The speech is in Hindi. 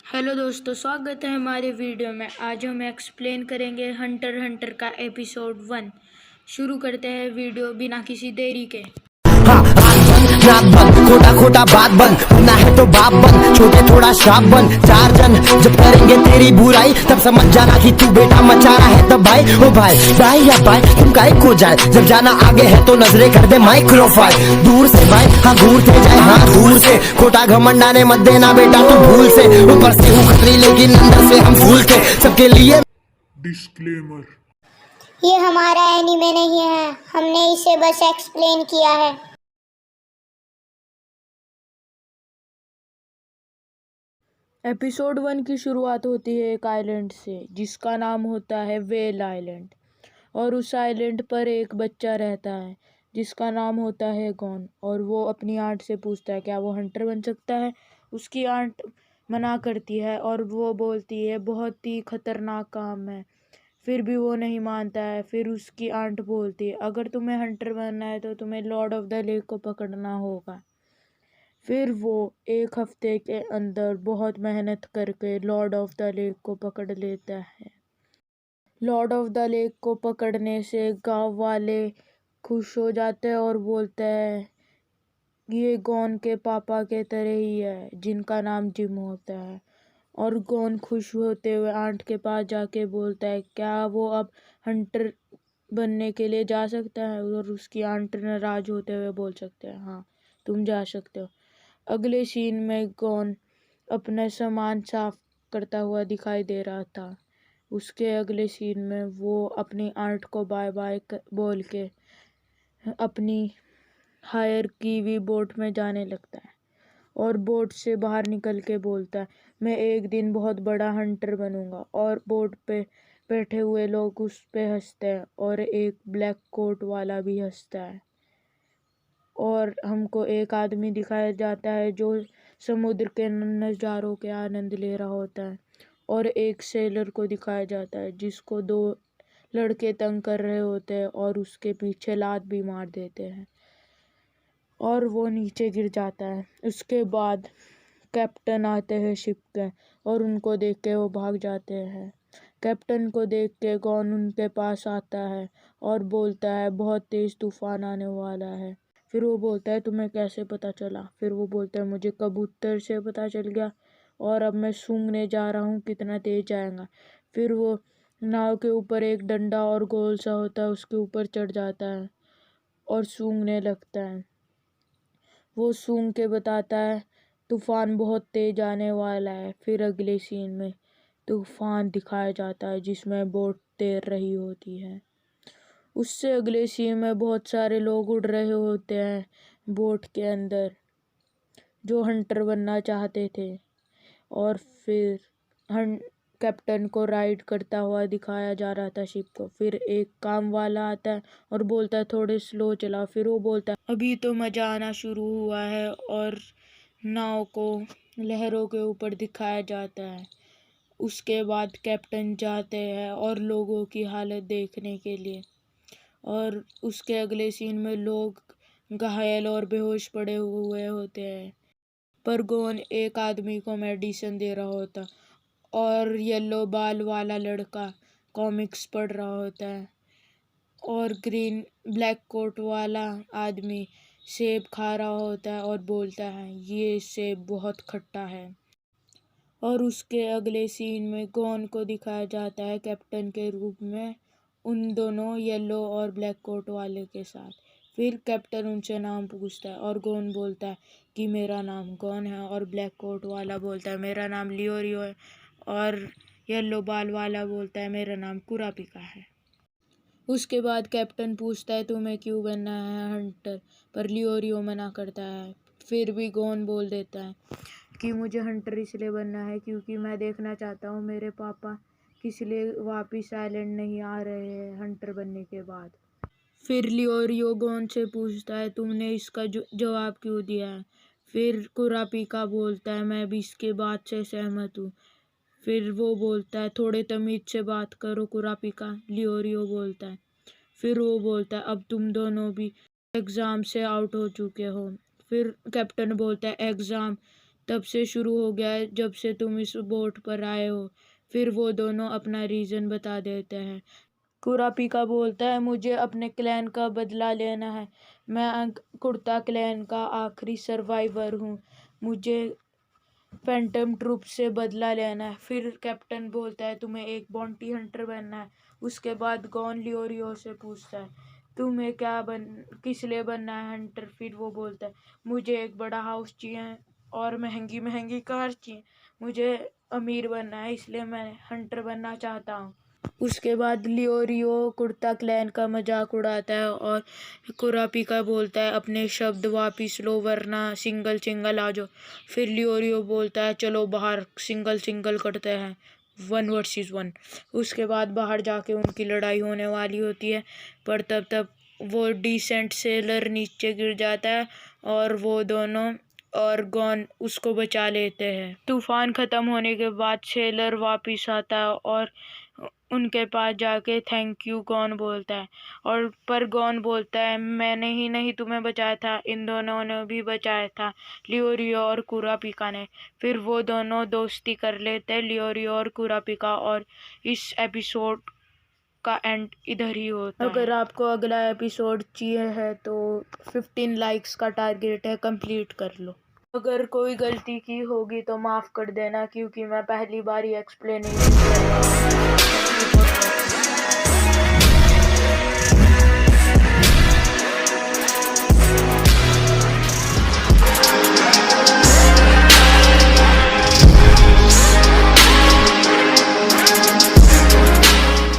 हेलो दोस्तों, स्वागत है हमारे वीडियो में। आज हम एक्सप्लेन करेंगे हंटर हंटर का एपिसोड 1। शुरू करते हैं वीडियो बिना किसी देरी के। नाक बंद, खोटा खोटा बात बंद, ना है तो बाप बंद, छोटे थोड़ा श्राप बंद। चार जन जब करेंगे तेरी बुराई तब समझ जाना कि तू बेटा मचा रहा है। तब भाई ओ भाई या भाई तुम काहे को जाए, जब जाना आगे है तो नजरे कर दे माइक्रोफाइल। दूर से भाई हाँ घूरते जाए, हाँ दूर से। खोटा घमंड आने मत देना बेटा तू भूल से। ऊपर से हूँ खतरी लेकिन अंदर से हम फूल थे सबके लिए। डिस्क्लेमर। ये हमारा एनीमे नहीं है, हमने इसे बस एक्सप्लेन किया है। एपिसोड 1 की शुरुआत होती है एक आइलैंड से जिसका नाम होता है वेल आइलैंड। और उस आइलैंड पर एक बच्चा रहता है जिसका नाम होता है गॉन। और वो अपनी आंट से पूछता है क्या वो हंटर बन सकता है। उसकी आंट मना करती है और वो बोलती है बहुत ही खतरनाक काम है। फिर भी वो नहीं मानता है। फिर उसकी आंट बोलती है अगर तुम्हें हंटर बनना है तो तुम्हें लॉर्ड ऑफ द लेक को पकड़ना होगा। फिर वो एक हफ्ते के अंदर बहुत मेहनत करके लॉर्ड ऑफ द लेक को पकड़ लेता है। लॉर्ड ऑफ द लेक को पकड़ने से गांव वाले खुश हो जाते हैं और बोलते हैं ये गॉन के पापा के तरह ही है जिनका नाम जिम होता है। और गॉन खुश होते हुए आंट के पास जाके बोलता है क्या वो अब हंटर बनने के लिए जा सकता है। और उसकी आंट नाराज होते हुए बोल सकते हैं हाँ तुम जा सकते हो। अगले सीन में गॉन अपना सामान साफ करता हुआ दिखाई दे रहा था। उसके अगले सीन में वो अपनी आंट को बाय बाय बोल के अपनी हायर की हुई बोट में जाने लगता है। और बोट से बाहर निकल के बोलता है मैं एक दिन बहुत बड़ा हंटर बनूंगा। और बोट पे बैठे हुए लोग उस पे हंसते हैं और एक ब्लैक कोट वाला भी हंसता है। और हमको एक आदमी दिखाया जाता है जो समुद्र के नज़ारों के आनंद ले रहा होता है। और एक सेलर को दिखाया जाता है जिसको दो लड़के तंग कर रहे होते हैं और उसके पीछे लात भी मार देते हैं और वो नीचे गिर जाता है। उसके बाद कैप्टन आते हैं शिप के और उनको देख के वो भाग जाते हैं। कैप्टन को देख के गॉन उनके पास आता है और बोलता है बहुत तेज़ तूफान आने वाला है। फिर वो बोलता है तुम्हें कैसे पता चला। फिर वो बोलता है मुझे कबूतर से पता चल गया और अब मैं सूंघने जा रहा हूँ कितना तेज आएगा। फिर वो नाव के ऊपर एक डंडा और गोल सा होता है उसके ऊपर चढ़ जाता है और सूंघने लगता है। वो सूंघ के बताता है तूफान बहुत तेज आने वाला है। फिर अगले सीन में तूफान दिखाया जाता है जिसमें बोट तैर रही होती है। उससे अगले सीन में बहुत सारे लोग उड़ रहे होते हैं बोट के अंदर जो हंटर बनना चाहते थे। और फिर हन कैप्टन को राइड करता हुआ दिखाया जा रहा था शिप को। फिर एक काम वाला आता है और बोलता है थोड़े स्लो चलाओ। फिर वो बोलता है अभी तो मज़ा आना शुरू हुआ है। और नाव को लहरों के ऊपर दिखाया जाता है। उसके बाद कैप्टन जाते हैं और लोगों की हालत देखने के लिए। और उसके अगले सीन में लोग घायल और बेहोश पड़े हुए होते हैं पर गॉन एक आदमी को मेडिसिन दे रहा होता और येलो बाल वाला लड़का कॉमिक्स पढ़ रहा होता है। और ग्रीन ब्लैक कोट वाला आदमी सेब खा रहा होता है और बोलता है ये सेब बहुत खट्टा है। और उसके अगले सीन में गॉन को दिखाया जाता है कैप्टन के रूप में उन दोनों येलो और ब्लैक कोट वाले के साथ। फिर कैप्टन उनसे नाम पूछता है और गॉन बोलता है कि मेरा नाम गॉन है। और ब्लैक कोट वाला बोलता है मेरा नाम लियोरियो है। और येलो बाल वाला बोलता है मेरा नाम कुरापिका है। उसके बाद कैप्टन पूछता है तुम्हें क्यों बनना है हंटर, पर लियोरियो मना करता है। फिर भी गॉन बोल देता है कि मुझे हंटर इसलिए बनना है क्योंकि मैं देखना चाहता हूँ मेरे पापा किस लिए वापिस आइलैंड नहीं आ रहे हैं हंटर बनने के बाद। फिर लियोरियो गॉन से पूछता है तुमने इसका जवाब क्यों दिया है। फिर कुरापिका बोलता है मैं भी इसके बात से सहमत हूँ। फिर वो बोलता है थोड़े तमीज से बात करो कुरापिका, लियोरियो बोलता है। फिर वो बोलता है अब तुम दोनों भी एग्ज़ाम से आउट हो चुके हो। फिर कैप्टन बोलता है एग्ज़ाम तब से शुरू हो गया है जब से तुम इस बोट पर आए हो। फिर वो दोनों अपना रीज़न बता देते हैं। कुरापीका बोलता है, मुझे अपने क्लैन का बदला लेना है। मैं कुर्ता क्लैन का आखिरी सर्वाइवर हूँ। मुझे फैंटम ट्रूप से बदला लेना है। फिर कैप्टन बोलता है, तुम्हें एक बाउंटी हंटर बनना है। उसके बाद गॉन लियोरियो से पूछता है, तुम्हें किस लिए बनना है हंटर। फिर वो बोलता है, मुझे एक बड़ा हाउस चाहिए और महंगी महंगी कार चाहिए। मुझे अमीर बनना है, इसलिए मैं हंटर बनना चाहता हूँ। उसके बाद लियोरियो कुर्ता क्लैन का मजाक उड़ाता है और कुरापीका बोलता है, अपने शब्द वापिस लो वरना सिंगल सिंगल आ जाओ। फिर लियोरियो बोलता है, चलो बाहर सिंगल सिंगल करते हैं, 1 वर्सेस 1। उसके बाद बाहर जाके उनकी लड़ाई होने वाली होती है, पर तब वो डिसेंट सेलर नीचे गिर जाता है और वो दोनों और गॉन उसको बचा लेते हैं। तूफान ख़त्म होने के बाद सेलर वापिस आता है और उनके पास जाके थैंक यू गॉन बोलता है। और पर गॉन बोलता है, मैंने ही नहीं तुम्हें बचाया था, इन दोनों ने भी बचाया था, लियोरियो और कुरापीका ने। फिर वो दोनों दोस्ती कर लेते हैं, लियोरियो और कुरापीका, और इस एपिसोड का एंड इधर ही होता है। अगर आपको अगला एपिसोड चाहिए है तो 15 लाइक्स का टारगेट है, कंप्लीट कर लो। अगर कोई गलती की होगी तो माफ़ कर देना, क्योंकि मैं पहली बार ही एक्सप्लेनेशन कर रहा हूँ।